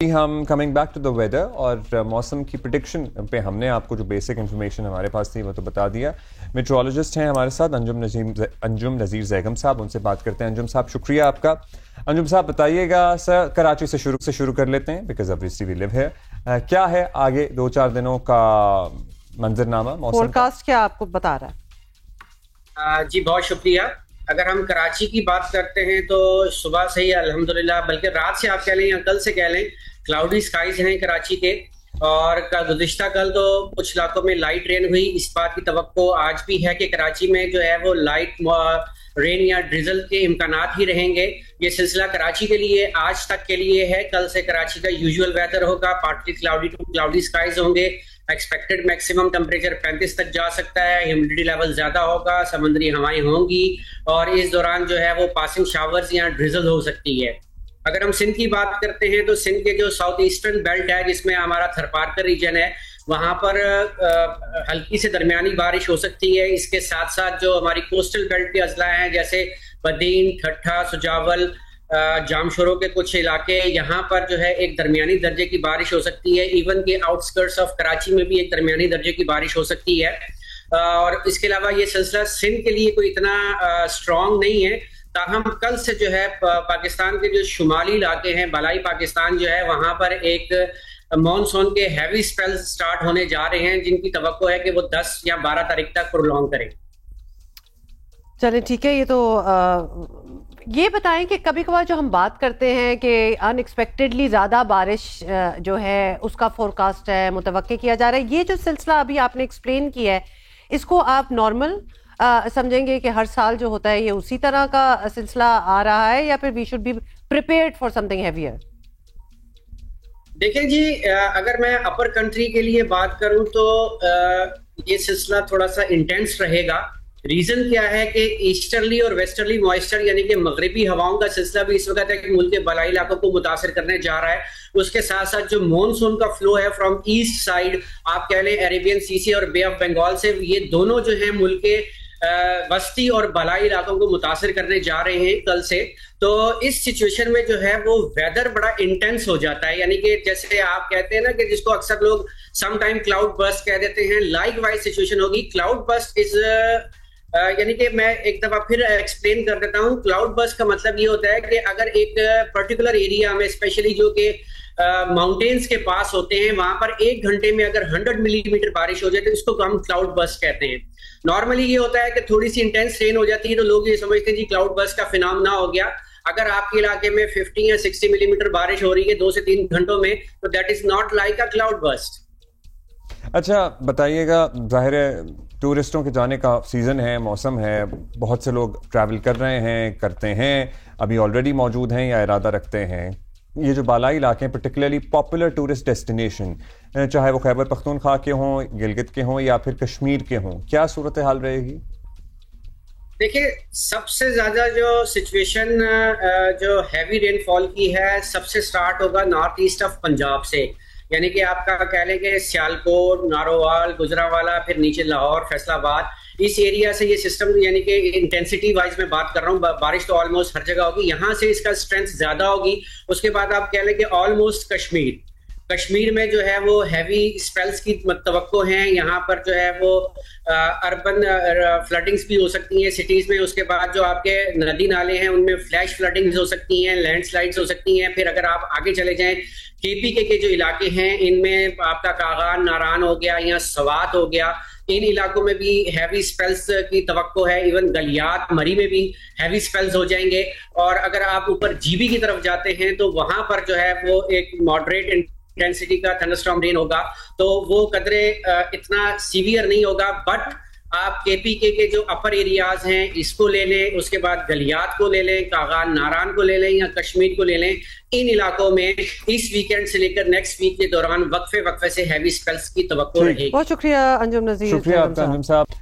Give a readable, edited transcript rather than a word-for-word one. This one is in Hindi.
हम coming back to the weather और मौसम की प्रिडिक्शन पे हमने आपको जो बेसिक इन्फॉर्मेशन हमारे पास थी वो तो बता दिया। मेट्रोलॉजिस्ट हैं हमारे साथ अंजुम नज़ीर जैगम साहब, उनसे बात करते हैं। अंजुम साहब, शुक्रिया आपका। अंजुम साहब बताइएगा, सर कराची से शुरू कर लेते हैं because obviously we live here. क्या है आगे 2-4 दिनों का मंजरनामा, मौसम फोरकास्ट क्या आपको बता रहा है? जी बहुत शुक्रिया। अगर हम कराची की बात करते हैं तो सुबह से ही अल्हम्दुलिल्लाह, बल्कि रात से आप कह लें या कल से कह लें, क्लाउडी स्काइज हैं कराची के। और गुज़िश्ता कल तो कुछ इलाकों में लाइट रेन हुई। इस बात की तवक्को आज भी है कि कराची में जो है वो लाइट रेन या ड्रिजल के इम्कानात ही रहेंगे। ये सिलसिला कराची के लिए आज तक के लिए है। कल से कराची का यूजुअल वेदर होगा, partly cloudy to cloudy skies होंगे। एक्सपेक्टेड मैक्सिमम टेम्परेचर 35 तक जा सकता है। ह्यूमिडिटी लेवल ज्यादा होगा, समुद्री हवाएं होंगी और इस दौरान जो है वो पासिंग शावर्स या ड्रिजल हो सकती है। अगर हम सिंध की बात करते हैं तो सिंध के जो साउथ ईस्टर्न बेल्ट है जिसमें हमारा थरपारकर रीजन है, वहां पर हल्की से दरमियानी बारिश हो सकती है। इसके साथ साथ जो हमारी कोस्टल बेल्ट के अजला हैं जैसे बदीन, ठट्ठा, सुजावल, जामशोरों के कुछ इलाके, यहाँ पर जो है एक दरमियानी दर्जे की बारिश हो सकती है। इवन के आउटस्कर्ट्स ऑफ कराची में भी एक दरमियानी दर्जे की बारिश हो सकती है। और इसके अलावा ये सिलसिला सिंध के लिए कोई इतना स्ट्रॉन्ग नहीं है। ताहम कल से जो है पाकिस्तान के जो शुमाली इलाके हैं, बलाई पाकिस्तान जो है, वहां पर एक मॉनसून के हैवी स्पेल्स स्टार्ट होने जा रहे हैं जिनकी तवक्को है कि वो 10 या 12 तारीख तक प्रोलॉन्ग करें। चलें ठीक है। ये तो ये बताएं कि कभी कभार जो हम बात करते हैं कि अनएक्सपेक्टेडली ज़्यादा बारिश जो है उसका फोरकास्ट है, मुतवक्के किया जा रहा है, ये जो सिलसिला अभी आपने एक्सप्लेन किया है, इसको आप नॉर्मल समझेंगे कि हर साल जो होता है ये उसी तरह का सिलसिला आ रहा है, या फिर we should be prepared for something heavier? देखिए जी, अगर मैं अपर कंट्री के लिए बात करूं तो ये सिलसिला थोड़ा सा इंटेंस रहेगा। रीजन क्या है कि ईस्टर्ली और वेस्टर्ली मॉइस्चर यानी कि मगरबी हवाओं का सिलसिला भी इस वक्त है कि मुल्क के बलाई इलाकों को मुतासर करने जा रहा है। उसके साथ साथ जो मॉनसून का फ्लो है फ्रॉम ईस्ट साइड, आप कह लें अरेबियन सी से और बे ऑफ बंगाल से, ये दोनों जो है मुल्क के वस्ती और बलाई इलाकों को मुतासर करने जा रहे हैं कल से। तो इस सिचुएशन में जो है वो वेदर बड़ा इंटेंस हो जाता है। यानी कि जैसे आप कहते हैं ना कि जिसको अक्सर लोग सम टाइम क्लाउड बर्स्ट कह देते हैं, लाइक वाइज सिचुएशन होगी। क्लाउड बर्स्ट इज यानी कि मैं एक दफा फिर एक्सप्लेन कर देता हूँ। क्लाउड बर्स्ट का मतलब ये होता है कि अगर एक पर्टिकुलर एरिया में, स्पेशली जो कि माउंटेन्स के पास होते हैं, वहां पर 1 घंटे में अगर 100 मिलीमीटर बारिश हो जाए तो इसको हम क्लाउड बर्स्ट कहते हैं। नॉर्मली ये होता है कि थोड़ी सी इंटेंस रेन हो जाती है तो लोग ये समझते हैं जी क्लाउड बर्स्ट का फिनोमेना हो गया। अगर आपके इलाके में 50 या 60 मिलीमीटर बारिश हो रही है 2 से 3 घंटों में, तो that is not like a cloud burst. अच्छा बताइएगा, जाहिर है टूरिस्टों के जाने का सीज़न है, मौसम है, बहुत से लोग ट्रैवल कर रहे हैं, करते हैं, अभी ऑलरेडी मौजूद हैं या इरादा रखते हैं। ये जो बालाई इलाके हैं, पर्टिकुलरली पॉपुलर टूरिस्ट डेस्टिनेशन, चाहे वो खैबर पख्तूनख्वा के हों, गिलगित के हों या फिर कश्मीर के हों, क्या सूरत हाल रहेगी? देखिए, सबसे ज्यादा जो सिचुएशन जो हैवी रेनफॉल की है, सबसे स्टार्ट होगा नॉर्थ ईस्ट ऑफ पंजाब से। यानी कि आपका कह लें कि सियालकोट, नारोवाल, गुजरावाला, फिर नीचे लाहौर, फैसलाबाद, इस एरिया से ये सिस्टम, यानी कि इंटेंसिटी वाइज मैं बात कर रहा हूँ, बारिश तो ऑलमोस्ट हर जगह होगी, यहाँ से इसका स्ट्रेंथ ज्यादा होगी। उसके बाद आप कह लें कि ऑलमोस्ट कश्मीर में जो है वो हैवी स्पेल्स की तवक्को हैं। यहाँ पर जो है वो अर्बन फ्लडिंग्स भी हो सकती हैं सिटीज में। उसके बाद जो आपके नदी नाले हैं उनमें फ्लैश फ्लडिंग्स हो सकती हैं, लैंडस्लाइड्स हो सकती हैं। फिर अगर आप आगे चले जाएं, केपीके के जो इलाके हैं इनमें आपका कागान, नारान हो गया या सवात हो गया, इन इलाकों में भी हैवी स्पेल्स की तवक्को है। इवन गलियात, मरी में भी हैवी स्पेल्स हो जाएंगे। और अगर आप ऊपर जीबी की तरफ जाते हैं तो वहां पर जो है वो एक मॉडरेट इंटेंसिटी का थंडरस्टॉर्म रेन होगा, तो वो कदरे इतना सीवियर नहीं होगा। बट आप केपीके के जो अपर एरियाज हैं इसको ले लें, उसके बाद गलियात को ले लें, कागान, नारान को ले लें या कश्मीर को ले लें, इन इलाकों में इस वीकेंड से लेकर नेक्स्ट वीक के दौरान वक्फे से हैवी स्पेल्स की तवक्को रहेगी। बहुत शुक्रिया अंजुम नज़ीर। शुक्रिया आपका अंजुम साहब।